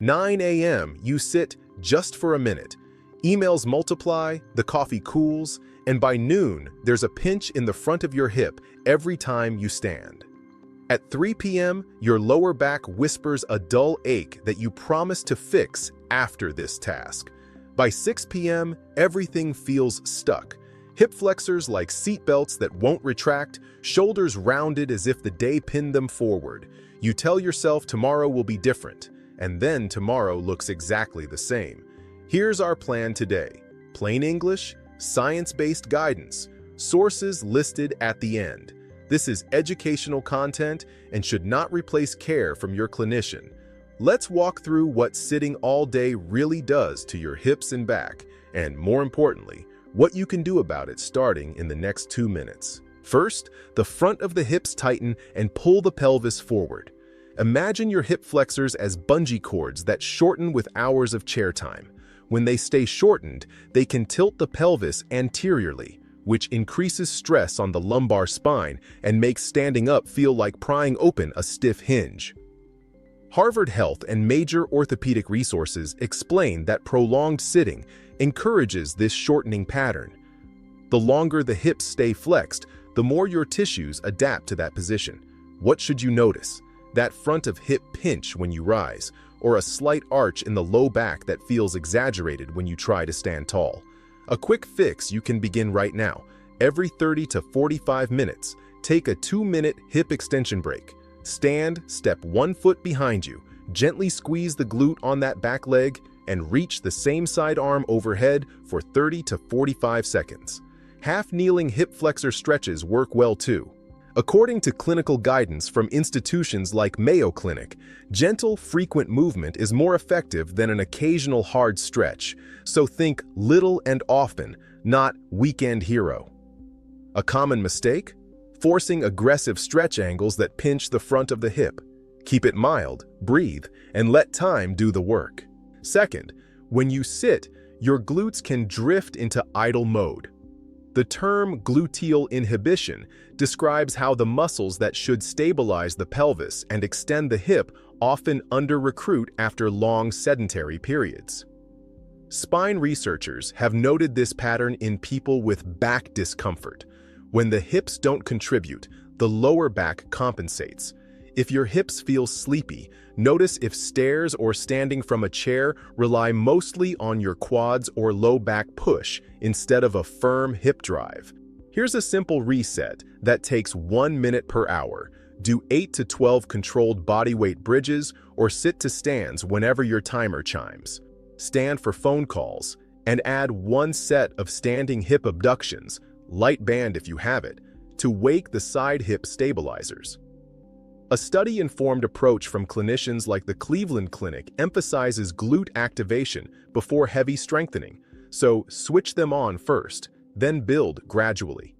9 a.m., you sit just for a minute. Emails multiply, the coffee cools, and by noon, there's a pinch in the front of your hip every time you stand. At 3 p.m., your lower back whispers a dull ache that you promise to fix after this task. By 6 p.m., everything feels stuck. Hip flexors like seat belts that won't retract, shoulders rounded as if the day pinned them forward. You tell yourself tomorrow will be different, and then tomorrow looks exactly the same. Here's our plan today. Plain English, science-based guidance, sources listed at the end. This is educational content and should not replace care from your clinician. Let's walk through what sitting all day really does to your hips and back, and more importantly, what you can do about it starting in the next 2 minutes. First, the front of the hips tighten and pull the pelvis forward. Imagine your hip flexors as bungee cords that shorten with hours of chair time. When they stay shortened, they can tilt the pelvis anteriorly, which increases stress on the lumbar spine and makes standing up feel like prying open a stiff hinge. Harvard Health and major orthopedic resources explain that prolonged sitting encourages this shortening pattern. The longer the hips stay flexed, the more your tissues adapt to that position. What should you notice? That front of hip pinch when you rise, or a slight arch in the low back that feels exaggerated when you try to stand tall. A quick fix you can begin right now. Every 30 to 45 minutes, take a 2-minute hip extension break. Stand, step 1 foot behind you, gently squeeze the glute on that back leg, and reach the same side arm overhead for 30 to 45 seconds. Half-kneeling hip flexor stretches work well too. According to clinical guidance from institutions like Mayo Clinic, gentle, frequent movement is more effective than an occasional hard stretch, so think little and often, not weekend hero. A common mistake? Forcing aggressive stretch angles that pinch the front of the hip. Keep it mild, breathe, and let time do the work. Second, when you sit, your glutes can drift into idle mode. The term gluteal inhibition describes how the muscles that should stabilize the pelvis and extend the hip often under-recruit after long sedentary periods. Spine researchers have noted this pattern in people with back discomfort. When the hips don't contribute, the lower back compensates. If your hips feel sleepy, notice if stairs or standing from a chair rely mostly on your quads or low back push instead of a firm hip drive. Here's a simple reset that takes 1 minute per hour. Do 8 to 12 controlled bodyweight bridges or sit to stands whenever your timer chimes. Stand for phone calls and add 1 set of standing hip abductions, light band if you have it, to wake the side hip stabilizers. A study-informed approach from clinicians like the Cleveland Clinic emphasizes glute activation before heavy strengthening, so switch them on first, then build gradually.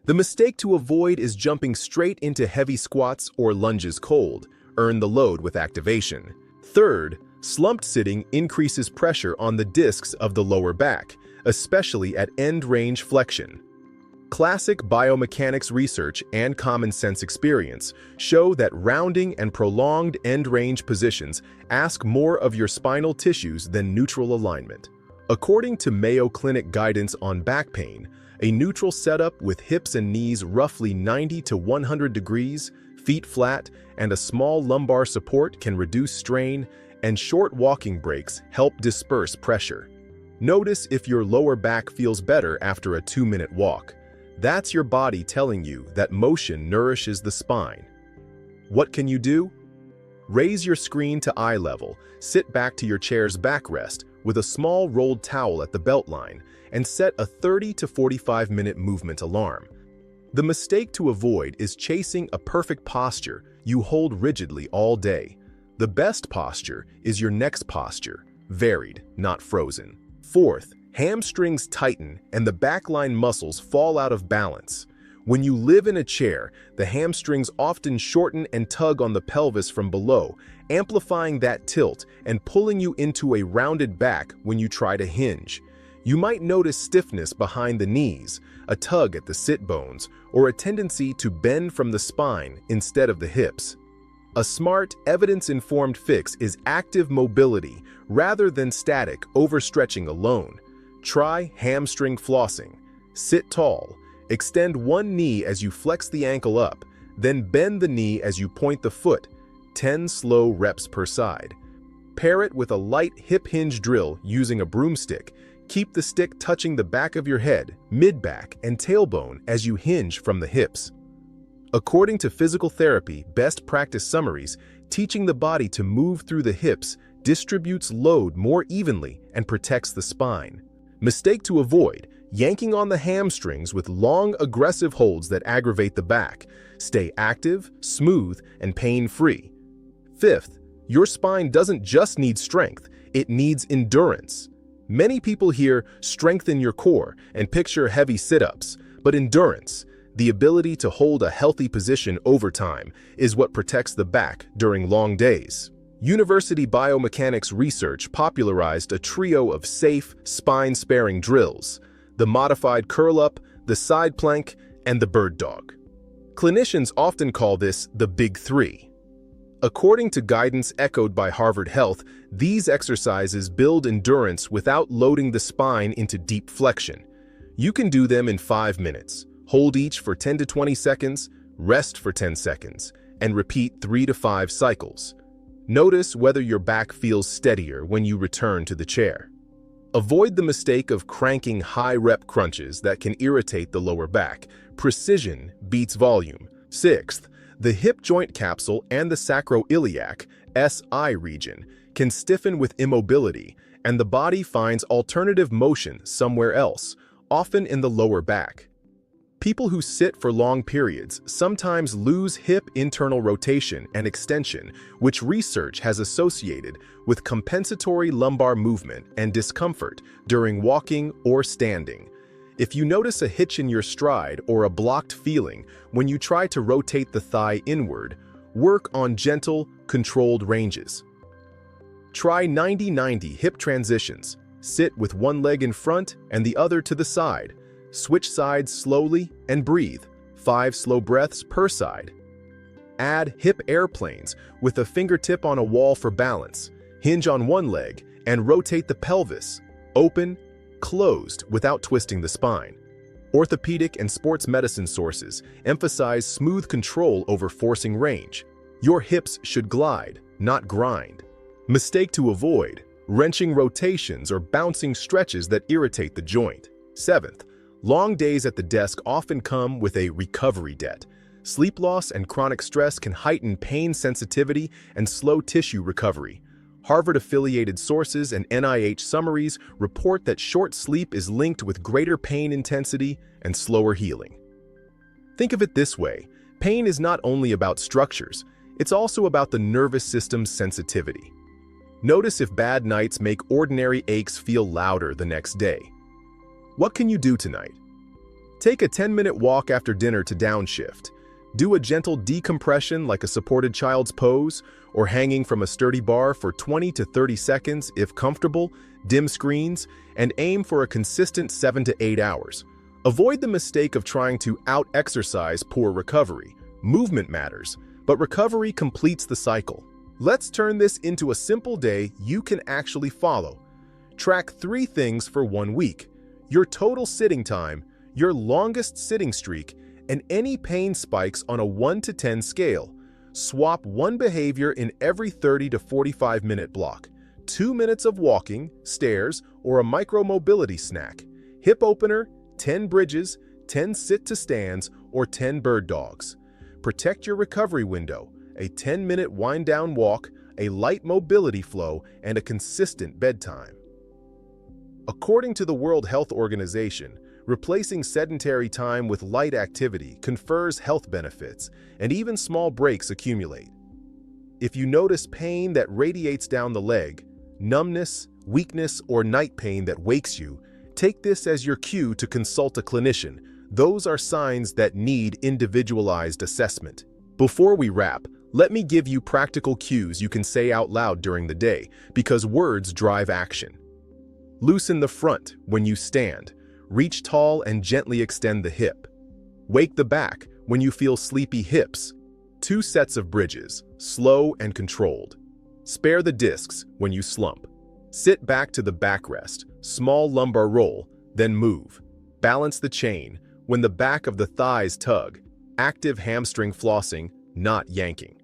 The mistake to avoid is jumping straight into heavy squats or lunges cold. Earn the load with activation. Third, slumped sitting increases pressure on the discs of the lower back, especially at end range flexion. Classic biomechanics research and common sense experience show that rounding and prolonged end-range positions ask more of your spinal tissues than neutral alignment. According to Mayo Clinic guidance on back pain, a neutral setup with hips and knees roughly 90 to 100 degrees, feet flat, and a small lumbar support can reduce strain, and short walking breaks help disperse pressure. Notice if your lower back feels better after a 2-minute walk. That's your body telling you that motion nourishes the spine. What can you do? Raise your screen to eye level, sit back to your chair's backrest with a small rolled towel at the belt line, and set a 30 to 45-minute movement alarm. The mistake to avoid is chasing a perfect posture you hold rigidly all day. The best posture is your next posture, varied, not frozen. Fourth, hamstrings tighten and the backline muscles fall out of balance. When you live in a chair, the hamstrings often shorten and tug on the pelvis from below, amplifying that tilt and pulling you into a rounded back when you try to hinge. You might notice stiffness behind the knees, a tug at the sit bones, or a tendency to bend from the spine instead of the hips. A smart, evidence-informed fix is active mobility rather than static overstretching alone. Try hamstring flossing. Sit tall. Extend one knee as you flex the ankle up, then bend the knee as you point the foot. 10 slow reps per side. Pair it with a light hip hinge drill using a broomstick. Keep the stick touching the back of your head, mid-back, and tailbone as you hinge from the hips. According to physical therapy best practice summaries, teaching the body to move through the hips distributes load more evenly and protects the spine. Mistake to avoid: yanking on the hamstrings with long, aggressive holds that aggravate the back. Stay active, smooth, and pain-free. Fifth, your spine doesn't just need strength, it needs endurance. Many people hear strengthen your core and picture heavy sit-ups, but endurance, the ability to hold a healthy position over time, is what protects the back during long days. University biomechanics research popularized a trio of safe, spine-sparing drills: the modified curl-up, the side plank, and the bird dog. Clinicians often call this the Big Three. According to guidance echoed by Harvard Health, these exercises build endurance without loading the spine into deep flexion. You can do them in 5 minutes. Hold each for 10 to 20 seconds, rest for 10 seconds, and repeat 3 to 5 cycles. Notice whether your back feels steadier when you return to the chair. Avoid the mistake of cranking high-rep crunches that can irritate the lower back. Precision beats volume. Sixth, the hip joint capsule and the sacroiliac (SI) region can stiffen with immobility, and the body finds alternative motion somewhere else, often in the lower back. People who sit for long periods sometimes lose hip internal rotation and extension, which research has associated with compensatory lumbar movement and discomfort during walking or standing. If you notice a hitch in your stride or a blocked feeling when you try to rotate the thigh inward, work on gentle, controlled ranges. Try 90-90 hip transitions. Sit with one leg in front and the other to the side. Switch sides slowly and breathe. 5 slow breaths per side. Add hip airplanes with a fingertip on a wall for balance. Hinge on one leg and rotate the pelvis. Open, closed without twisting the spine. Orthopedic and sports medicine sources emphasize smooth control over forcing range. Your hips should glide, not grind. Mistake to avoid: wrenching rotations or bouncing stretches that irritate the joint. Seventh, long days at the desk often come with a recovery debt. Sleep loss and chronic stress can heighten pain sensitivity and slow tissue recovery. Harvard-affiliated sources and NIH summaries report that short sleep is linked with greater pain intensity and slower healing. Think of it this way: pain is not only about structures, it's also about the nervous system's sensitivity. Notice if bad nights make ordinary aches feel louder the next day. What can you do tonight? Take a 10-minute walk after dinner to downshift. Do a gentle decompression like a supported child's pose, or hanging from a sturdy bar for 20 to 30 seconds if comfortable. Dim screens, and aim for a consistent 7 to 8 hours. Avoid the mistake of trying to out-exercise poor recovery. Movement matters, but recovery completes the cycle. Let's turn this into a simple day you can actually follow. Track 3 things for 1 week: your total sitting time, your longest sitting streak, and any pain spikes on a 1 to 10 scale. Swap one behavior in every 30 to 45-minute block. 2 minutes of walking, stairs, or a micro-mobility snack. Hip opener, 10 bridges, 10 sit-to-stands, or 10 bird dogs. Protect your recovery window: a 10-minute wind-down walk, a light mobility flow, and a consistent bedtime. According to the World Health Organization, replacing sedentary time with light activity confers health benefits, and even small breaks accumulate. If you notice pain that radiates down the leg, numbness, weakness, or night pain that wakes you, take this as your cue to consult a clinician. Those are signs that need individualized assessment. Before we wrap, let me give you practical cues you can say out loud during the day, because words drive action. Loosen the front when you stand. Reach tall and gently extend the hip. Wake the back when you feel sleepy hips. 2 sets of bridges, slow and controlled. Spare the discs when you slump. Sit back to the backrest, small lumbar roll, then move. Balance the chain when the back of the thighs tug. Active hamstring flossing, not yanking.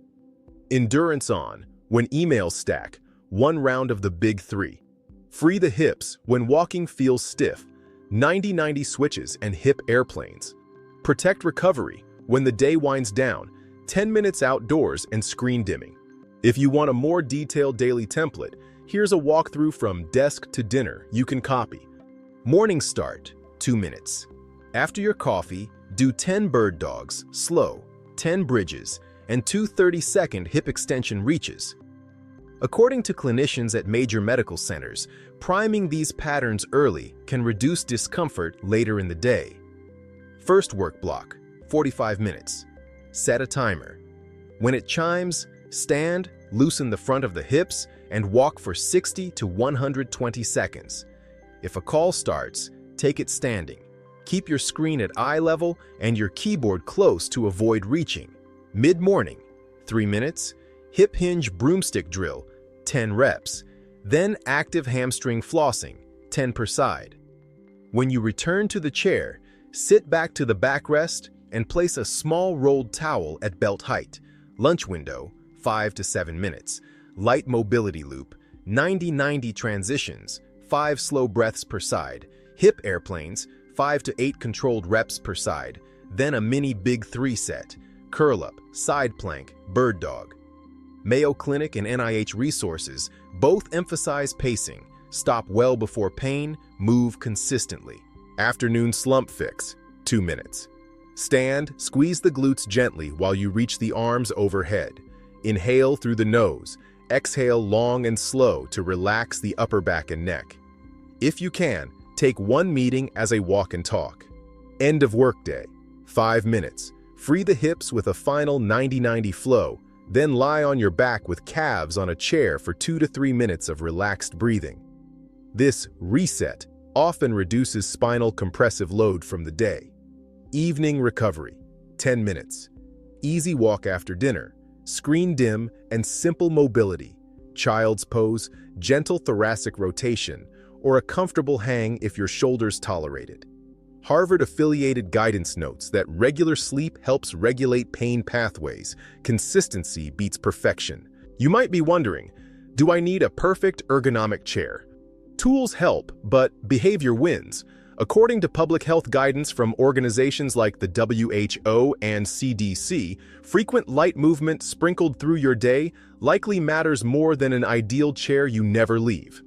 Endurance on when emails stack, 1 round of the big 3. Free the hips when walking feels stiff, 90-90 switches and hip airplanes. Protect recovery when the day winds down, 10 minutes outdoors and screen dimming. If you want a more detailed daily template, here's a walkthrough from desk to dinner you can copy. Morning start, 2 minutes. After your coffee, do 10 bird dogs, slow, 10 bridges, and 2 30-second hip extension reaches. According to clinicians at major medical centers, priming these patterns early can reduce discomfort later in the day. First work block, 45 minutes. Set a timer. When it chimes, stand, loosen the front of the hips, and walk for 60 to 120 seconds. If a call starts, take it standing. Keep your screen at eye level and your keyboard close to avoid reaching. Mid-morning, 3 minutes. Hip hinge broomstick drill, 10 reps. Then active hamstring flossing, 10 per side. When you return to the chair, sit back to the backrest and place a small rolled towel at belt height. Lunch window, 5 to 7 minutes. Light mobility loop, 90-90 transitions, 5 slow breaths per side. Hip airplanes, 5 to 8 controlled reps per side. Then a mini big 3 set. Curl up, side plank, bird dog. Mayo Clinic and NIH resources both emphasize pacing. Stop well before pain, move consistently. Afternoon slump fix, 2 minutes. Stand, squeeze the glutes gently while you reach the arms overhead. Inhale through the nose. Exhale long and slow to relax the upper back and neck. If you can, take 1 meeting as a walk and talk. End of workday, 5 minutes. Free the hips with a final 90-90 flow, then lie on your back with calves on a chair for 2 to 3 minutes of relaxed breathing. This reset often reduces spinal compressive load from the day. Evening recovery, 10 minutes. Easy walk after dinner, screen dim and simple mobility, child's pose, gentle thoracic rotation, or a comfortable hang if your shoulders tolerate it. Harvard-affiliated guidance notes that regular sleep helps regulate pain pathways. Consistency beats perfection. You might be wondering, do I need a perfect ergonomic chair? Tools help, but behavior wins. According to public health guidance from organizations like the WHO and CDC, frequent light movement sprinkled through your day likely matters more than an ideal chair you never leave.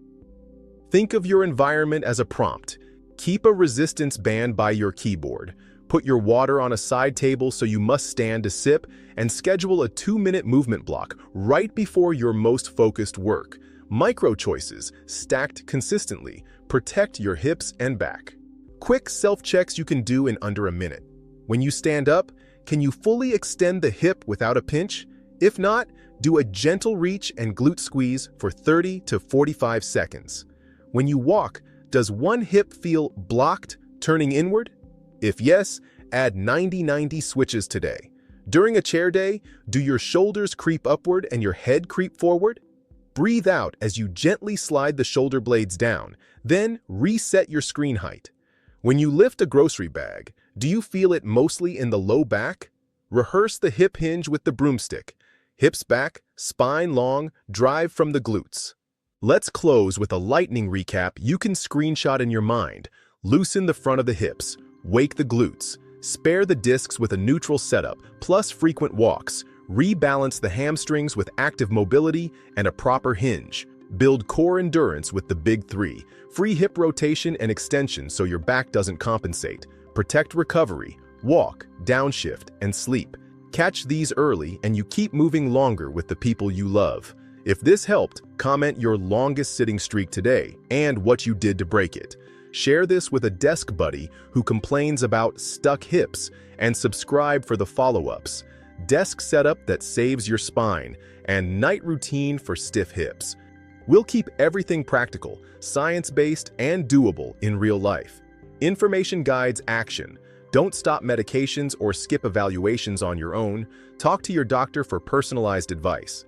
Think of your environment as a prompt. Keep a resistance band by your keyboard. Put your water on a side table so you must stand to sip, and schedule a 2-minute movement block right before your most focused work. Micro choices, stacked consistently, protect your hips and back. Quick self-checks you can do in under a minute. When you stand up, can you fully extend the hip without a pinch? If not, do a gentle reach and glute squeeze for 30 to 45 seconds. When you walk, does one hip feel blocked, turning inward? If yes, add 90-90 switches today. During a chair day, do your shoulders creep upward and your head creep forward? Breathe out as you gently slide the shoulder blades down, then reset your screen height. When you lift a grocery bag, do you feel it mostly in the low back? Rehearse the hip hinge with the broomstick. Hips back, spine long, drive from the glutes. Let's close with a lightning recap you can screenshot in your mind. Loosen the front of the hips, wake the glutes, spare the discs with a neutral setup, plus frequent walks, rebalance the hamstrings with active mobility and a proper hinge. Build core endurance with the big 3, free hip rotation and extension so your back doesn't compensate. Protect recovery, walk, downshift, and sleep. Catch these early and you keep moving longer with the people you love. If this helped, comment your longest sitting streak today and what you did to break it. Share this with a desk buddy who complains about stuck hips, and subscribe for the follow-ups. Desk setup that saves your spine, and night routine for stiff hips. We'll keep everything practical, science-based, and doable in real life. Information guides action. Don't stop medications or skip evaluations on your own. Talk to your doctor for personalized advice.